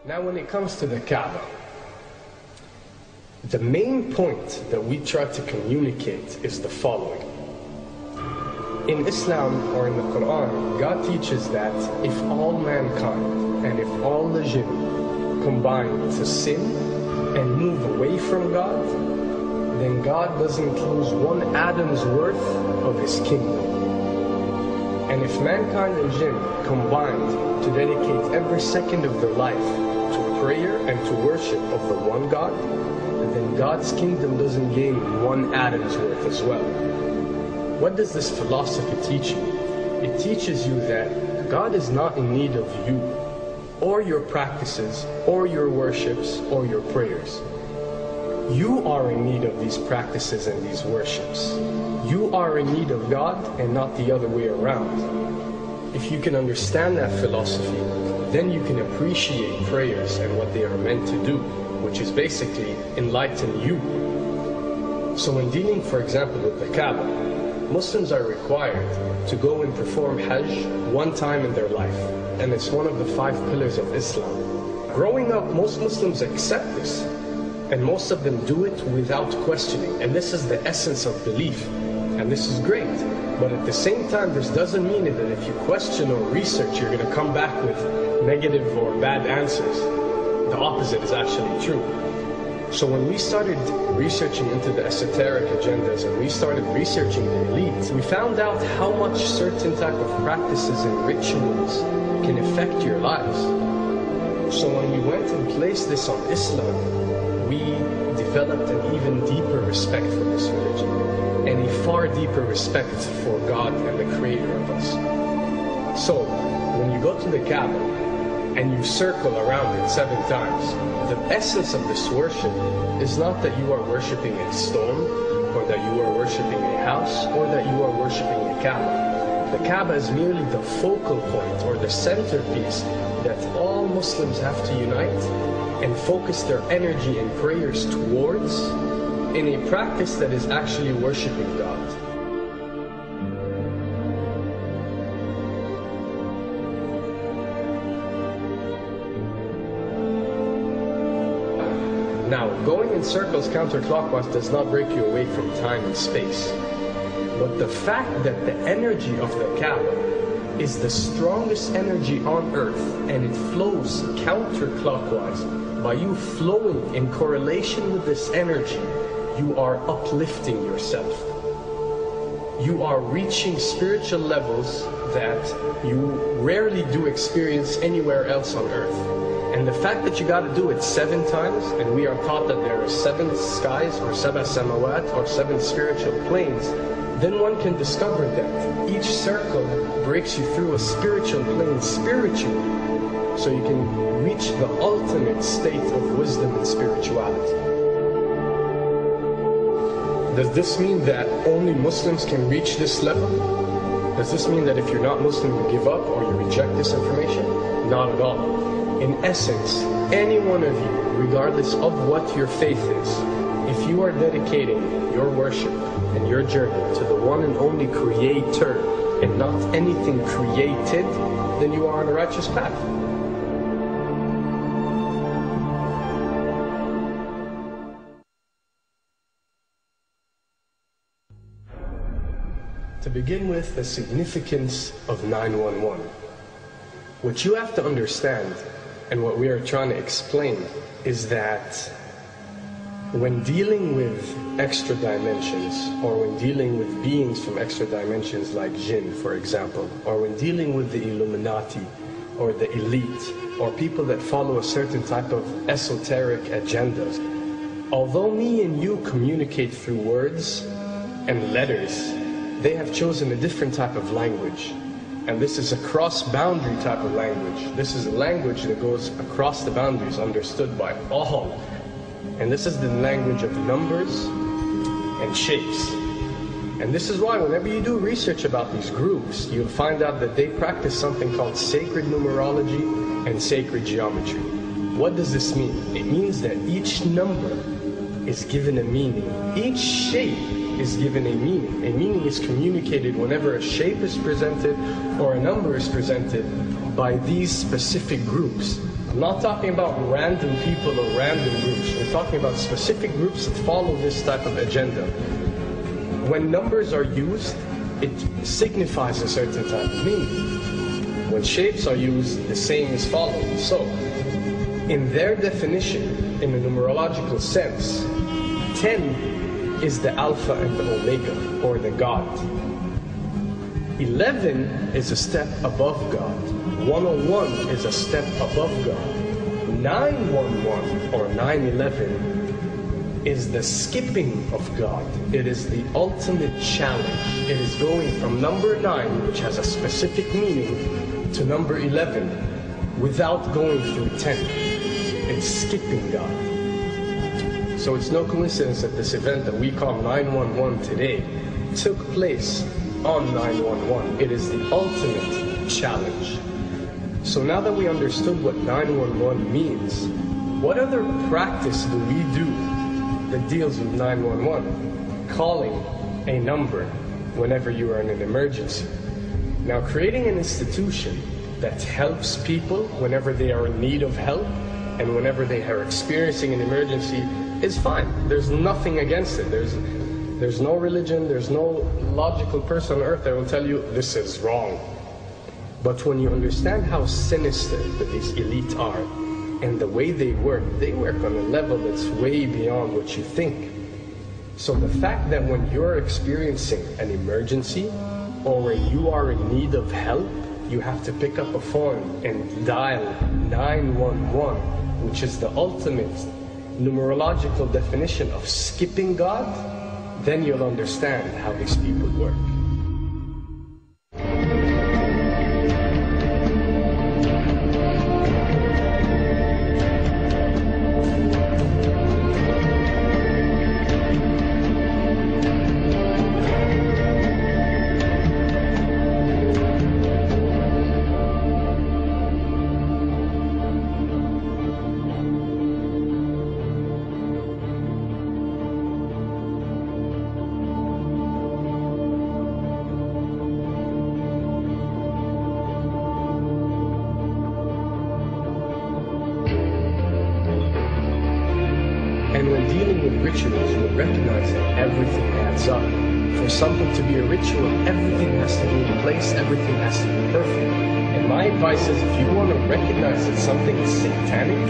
Now when it comes to the Kaaba, the main point that we try to communicate is the following. In Islam or in the Quran, God teaches that if all mankind and if all the jinn combine to sin and move away from God, then God doesn't lose one atom's worth of His kingdom. And if mankind and jinn combined to dedicate every second of their life to prayer and to worship of the one God, then God's kingdom doesn't gain one atom's worth as well. What does this philosophy teach you? It teaches you that God is not in need of you, or your practices, or your worships, or your prayers. You are in need of these practices and these worships. You are in need of God and not the other way around. If you can understand that philosophy, then you can appreciate prayers and what they are meant to do, which is basically enlighten you. So when dealing, for example, with the Kaaba, Muslims are required to go and perform Hajj one time in their life, and it's one of the 5 pillars of Islam. Growing up, most Muslims accept this, and most of them do it without questioning, and this is the essence of belief, and this is great. But at the same time, this doesn't mean that if you question or research, you're going to come back with negative or bad answers. The opposite is actually true. So when we started researching into the esoteric agendas and we started researching the elite, we found out how much certain type of practices and rituals can affect your lives. So when we went and placed this on Islam, we developed an even deeper respect for this religion and a far deeper respect for God and the Creator of us. So when you go to the Kaaba and you circle around it 7 times, the essence of this worship is not that you are worshiping a stone, or that you are worshiping a house, or that you are worshiping a Kaaba. The Kaaba is merely the focal point or the centerpiece that all Muslims have to unite and focus their energy and prayers towards in a practice that is actually worshiping God. Now, going in circles counterclockwise does not break you away from time and space. But the fact that the energy of the Kaaba is the strongest energy on earth and it flows counterclockwise, by you flowing in correlation with this energy, you are uplifting yourself. You are reaching spiritual levels that you rarely do experience anywhere else on earth. And the fact that you got to do it 7 times, and we are taught that there are 7 skies, or 7 samawat, or 7 spiritual planes, then one can discover that each circle breaks you through a spiritual plane spiritually, so you can reach the ultimate state of wisdom and spirituality. Does this mean that only Muslims can reach this level? Does this mean that if you're not Muslim, you give up or you reject this information? Not at all. In essence, any one of you, regardless of what your faith is, if you are dedicating your worship and your journey to the one and only Creator and not anything created, then you are on a righteous path. To begin with, the significance of 911. What you have to understand, and what we are trying to explain, is that when dealing with extra dimensions, or when dealing with beings from extra dimensions like jinn, for example, or when dealing with the Illuminati, or the elite, or people that follow a certain type of esoteric agendas, although me and you communicate through words and letters, they have chosen a different type of language. And this is a cross-boundary type of language. This is a language that goes across the boundaries, understood by all. And this is the language of numbers and shapes. And this is why whenever you do research about these groups, you'll find out that they practice something called sacred numerology and sacred geometry. What does this mean? It means that each number is given a meaning. Each shape is given a meaning. A meaning is communicated whenever a shape is presented or a number is presented by these specific groups. I'm not talking about random people or random groups. We're talking about specific groups that follow this type of agenda. When numbers are used, it signifies a certain type of meaning. When shapes are used, the same is followed. So, in their definition, in a numerological sense, 10 is the Alpha and the Omega, or the God. 11 is a step above God. 101 is a step above God. 911 or 911 is the skipping of God. It is the ultimate challenge. It is going from number 9, which has a specific meaning, to number 11 without going through 10. It's skipping God. So it's no coincidence that this event that we call 911 today took place on 911. It is the ultimate challenge. So now that we understood what 911 means, what other practice do we do that deals with 911? Calling a number whenever you are in an emergency. Now, creating an institution that helps people whenever they are in need of help and whenever they are experiencing an emergency is fine. There's nothing against it. There's no religion, there's no logical person on earth that will tell you this is wrong. But when you understand how sinister that these elite are and the way they work on a level that's way beyond what you think. So the fact that when you're experiencing an emergency or when you are in need of help, you have to pick up a phone and dial 911, which is the ultimate numerological definition of skipping God, then you'll understand how these people work. And when dealing with rituals, you'll recognize that everything adds up. For something to be a ritual, everything has to be in place, everything has to be perfect. And my advice is, if you want to recognize that something is satanic,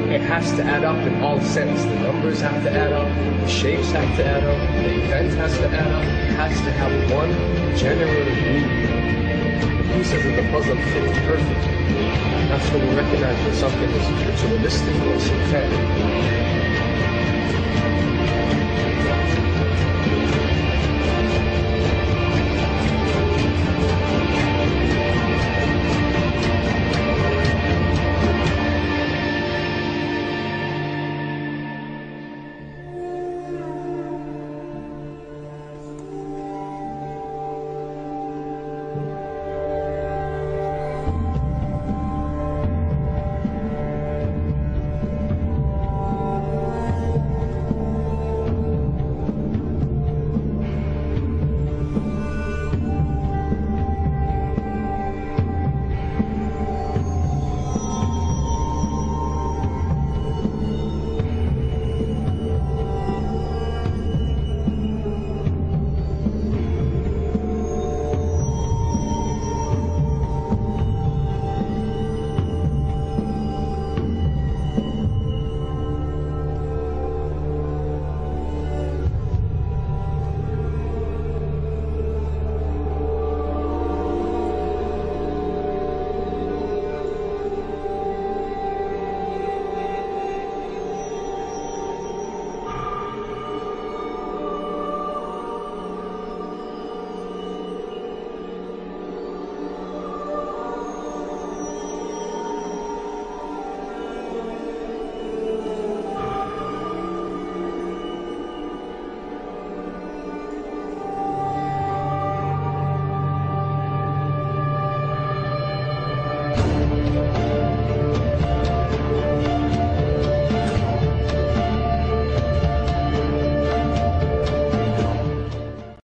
it has to add up in all sense. The numbers have to add up, the shapes have to add up, the event has to add up, it has to have one general meaning. The pieces of the puzzle fit perfectly. That's when you recognize that something is ritualistic or satanic.